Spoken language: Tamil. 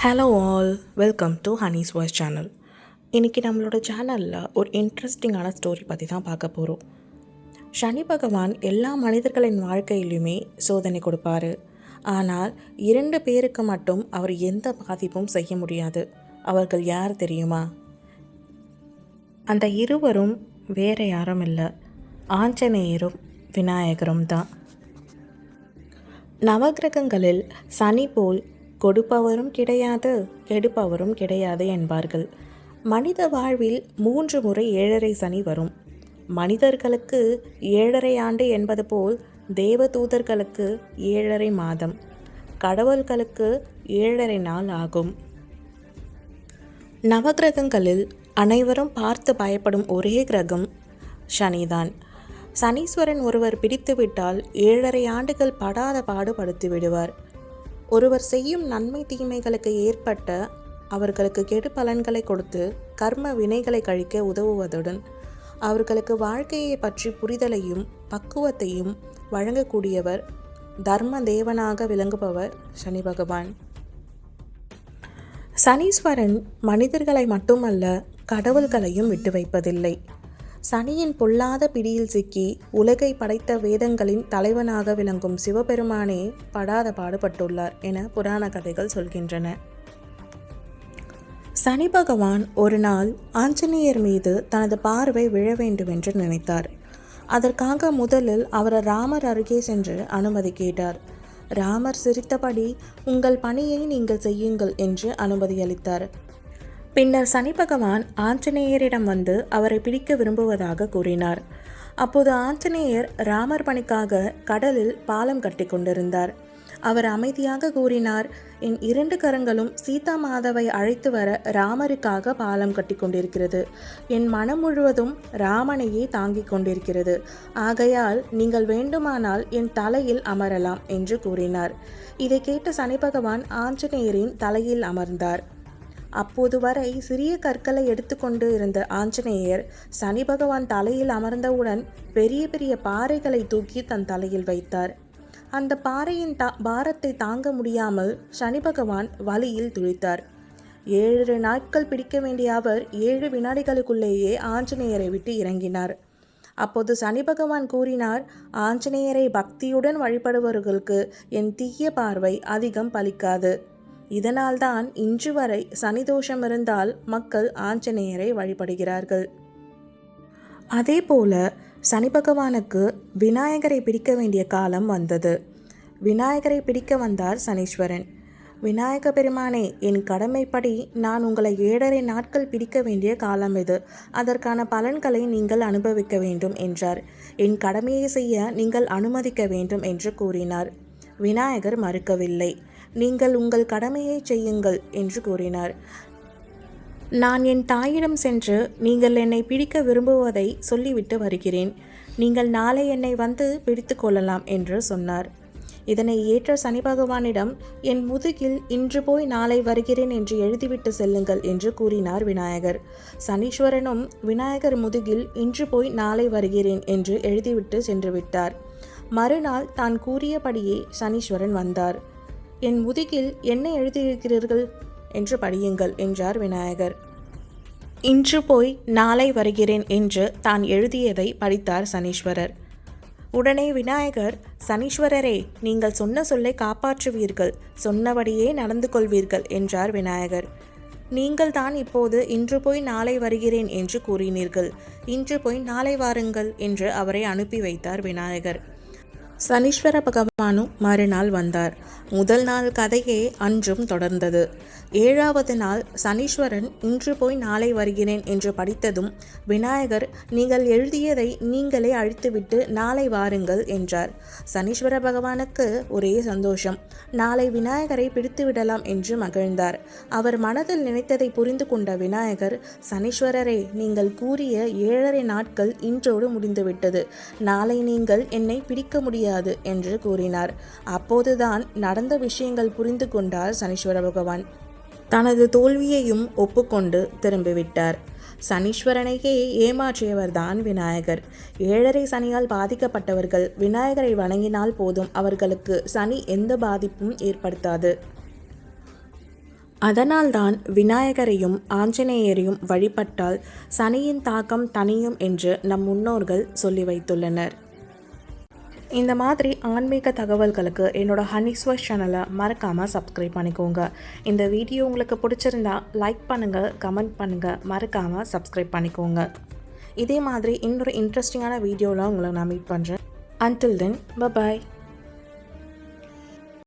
Hello all, welcome to Honey's voice channel. இன்றைக்கி நம்மளோட சேனலில் ஒரு இன்ட்ரெஸ்டிங்கான ஸ்டோரி பற்றி தான் பார்க்க போகிறோம். சனி பகவான் எல்லா மனிதர்களின் வாழ்க்கையிலுமே சோதனை கொடுப்பார். ஆனால் 2 பேருக்கு மட்டும் அவர் எந்த பாதிப்பும் செய்ய முடியாது. அவர்கள் யார் தெரியுமா? அந்த இருவரும் வேறு யாரும் இல்லை, ஆஞ்சநேயரும் விநாயகரும் தான். நவகிரகங்களில் சனி போல் கொடுப்பவரும் கிடையாது, கெடுப்பவரும் கிடையாது என்பார்கள். மனித வாழ்வில் 3 முறை 7.5 சனி வரும். மனிதர்களுக்கு 7.5 ஆண்டு என்பது போல் தேவதூதர்களுக்கு 7.5 மாதம், கடவுள்களுக்கு 7.5 நாள் ஆகும். நவகிரகங்களில் அனைவரும் பார்த்து பயப்படும் ஒரே கிரகம் சனிதான். சனீஸ்வரன் ஒருவர் பிடித்துவிட்டால் 7.5 ஆண்டுகள் படாத பாடுபடுத்தி விடுவார். ஒருவர் செய்யும் நன்மை தீமைகளுக்கு ஏற்பட்ட அவர்களுக்கு கெடு பலன்களை கொடுத்து கர்ம வினைகளை கழிக்க உதவுவதுடன் அவர்களுக்கு வாழ்க்கையை பற்றி புரிதலையும் பக்குவத்தையும் வழங்கக்கூடியவர், தர்ம தேவனாக விளங்குபவர் சனி பகவான். சனீஸ்வரன் மனிதர்களை மட்டுமல்ல, கடவுள்களையும் விட்டு வைப்பதில்லை. சனியின் பொல்லாத பிடியில் சிக்கி உலகை படைத்த வேதங்களின் தலைவனாக விளங்கும் சிவபெருமானே படாத பாடுபட்டுள்ளார் என புராண கதைகள் சொல்கின்றன. சனி பகவான் ஒரு நாள் ஆஞ்சநேயர் மீது தனது பார்வை விழ வேண்டும் என்று நினைத்தார். அதற்காக முதலில் அவர் ராமர் அருகே சென்று அனுமதி கேட்டார். ராமர் சிரித்தபடி, உங்கள் பணியை நீங்கள் செய்யுங்கள் என்று அனுமதியளித்தார். பின்னர் சனி பகவான் ஆஞ்சநேயரிடம் வந்து அவரை பிடிக்க விரும்புவதாக கூறினார். அப்போது ஆஞ்சநேயர் ராமர் பணிக்காக கடலில் பாலம் கட்டி கொண்டிருந்தார். அவர் அமைதியாக கூறினார், என் 2 கரங்களும் சீதா மாதாவை அழைத்து வர ராமருக்காக பாலம் கட்டி கொண்டிருக்கிறது. என் மனம் முழுவதும் ராமனையே தாங்கிக் கொண்டிருக்கிறது. ஆகையால் நீங்கள் வேண்டுமானால் என் தலையில் அமரலாம் என்று கூறினார். இதை கேட்ட சனி பகவான் ஆஞ்சநேயரின் தலையில் அமர்ந்தார். அப்போது வரை சிறிய கற்களை எடுத்துக்கொண்டு இருந்த ஆஞ்சநேயர் சனி பகவான் தலையில் அமர்ந்தவுடன் பெரிய பெரிய பாறைகளை தூக்கி தன் தலையில் வைத்தார். அந்த பாறையின் பாரத்தை தாங்க முடியாமல் சனி பகவான் வலியில் துடித்தார். 7 நாட்கள் பிடிக்க வேண்டிய அவர் 7 வினாடிகளுக்குள்ளேயே ஆஞ்சநேயரை விட்டு இறங்கினார். அப்போது சனி பகவான் கூறினார், ஆஞ்சநேயரை பக்தியுடன் வழிபடுபவர்களுக்கு என் தீய பார்வை அதிகம் பலிக்காது. இதனால்தான் இன்று வரை சனி தோஷம் இருந்தால் மக்கள் ஆஞ்சநேயரை வழிபடுகிறார்கள். அதே போல சனி பகவானுக்கு விநாயகரை பிடிக்க வேண்டிய காலம் வந்தது. விநாயகரை பிடிக்க வந்தார் சனீஸ்வரன். விநாயக பெருமானே, என் கடமைப்படி நான் உங்களை 7.5 நாட்கள் பிடிக்க வேண்டிய காலம் இது. அதற்கான பலன்களை நீங்கள் அனுபவிக்க வேண்டும் என்றார். என் கடமையை செய்ய நீங்கள் அனுமதிக்க வேண்டும் என்று கூறினார். விநாயகர் மறுக்கவில்லை. நீங்கள் உங்கள் கடமையை செய்யுங்கள் என்று கூறினார். நான் என் தாயிடம் சென்று நீங்கள் என்னை பிடிக்க விரும்புவதை சொல்லிவிட்டு வருகிறேன். நீங்கள் நாளை என்னை வந்து பிடித்து கொள்ளலாம் என்று சொன்னார். இதனை ஏற்ற சனி பகவானிடம், என் முதுகில் இன்று போய் நாளை வருகிறேன் என்று எழுதிவிட்டு செல்லுங்கள் என்று கூறினார் விநாயகர். சனீஸ்வரனும் விநாயகர் முதுகில் இன்று போய் நாளை வருகிறேன் என்று எழுதிவிட்டு சென்று விட்டார். மறுநாள் தான் கூறியபடியே சனீஸ்வரன் வந்தார். என் முதுகில் என்ன எழுதியிருக்கிறீர்கள் என்று படியுங்கள் என்றார் விநாயகர். இன்று போய் நாளை வருகிறேன் என்று தான் எழுதியதை படித்தார் சனீஸ்வரர். உடனே விநாயகர், சனீஸ்வரரே, நீங்கள் சொன்ன சொல்லை காப்பாற்றுவீர்கள், சொன்னபடியே நடந்து கொள்வீர்கள் என்றார் விநாயகர். நீங்கள் தான் இப்போது இன்று போய் நாளை வருகிறேன் என்று கூறினீர்கள். இன்று போய் நாளை வாருங்கள் என்று அவரை அனுப்பி வைத்தார் விநாயகர். சனீஸ்வர பகவானும் மறுநாள் வந்தார். முதல் நாள் கதையே அன்றும் தொடர்ந்தது. 7வது நாள் சனீஸ்வரன் இன்று போய் நாளை வருகிறேன் என்று படித்ததும் விநாயகர், நீங்கள் எழுதியதை நீங்களே அழித்துவிட்டு நாளை வாருங்கள் என்றார். சனீஸ்வர பகவானுக்கு ஒரே சந்தோஷம். நாளை விநாயகரை பிடித்து விடலாம் என்று மகிழ்ந்தார். அவர் மனதில் நினைத்ததை புரிந்து கொண்ட விநாயகர், சனீஸ்வரரே, நீங்கள் கூறிய 7.5 நாட்கள் இன்றோடு முடிந்துவிட்டது. நாளை நீங்கள் என்னை பிடிக்க முடியாது என்று கூறினார். அப்போதுதான் நடந்த விஷயங்கள் புரிந்து கொண்டார் சனீஸ்வர பகவான். தனது தோல்வியையும் ஒப்புக்கொண்டு திரும்பிவிட்டார். சனீஸ்வரனையே ஏமாற்றியவர்தான் விநாயகர். 7.5 சனியால் பாதிக்கப்பட்டவர்கள் விநாயகரை வணங்கினால் போதும், அவர்களுக்கு சனி எந்த பாதிப்பும் ஏற்படுத்தாது. அதனால்தான் விநாயகரையும் ஆஞ்சநேயரையும் வழிபட்டால் சனியின் தாக்கம் தணியும் என்று நம் முன்னோர்கள் சொல்லி வைத்துள்ளனர். இந்த மாதிரி ஆன்மீக தகவல்களுக்கு என்னோட ஹனிஸ்வர் சேனலை மறக்காமல் சப்ஸ்கிரைப் பண்ணிக்கோங்க. இந்த வீடியோ உங்களுக்கு பிடிச்சிருந்தா லைக் பண்ணுங்கள், கமெண்ட் பண்ணுங்கள், மறக்காமல் சப்ஸ்கிரைப் பண்ணிக்கோங்க. இதே மாதிரி இன்னொரு இன்ட்ரெஸ்டிங்கான வீடியோவில் உங்களை நான் மீட் பண்ணுறேன். Until then, bye-bye.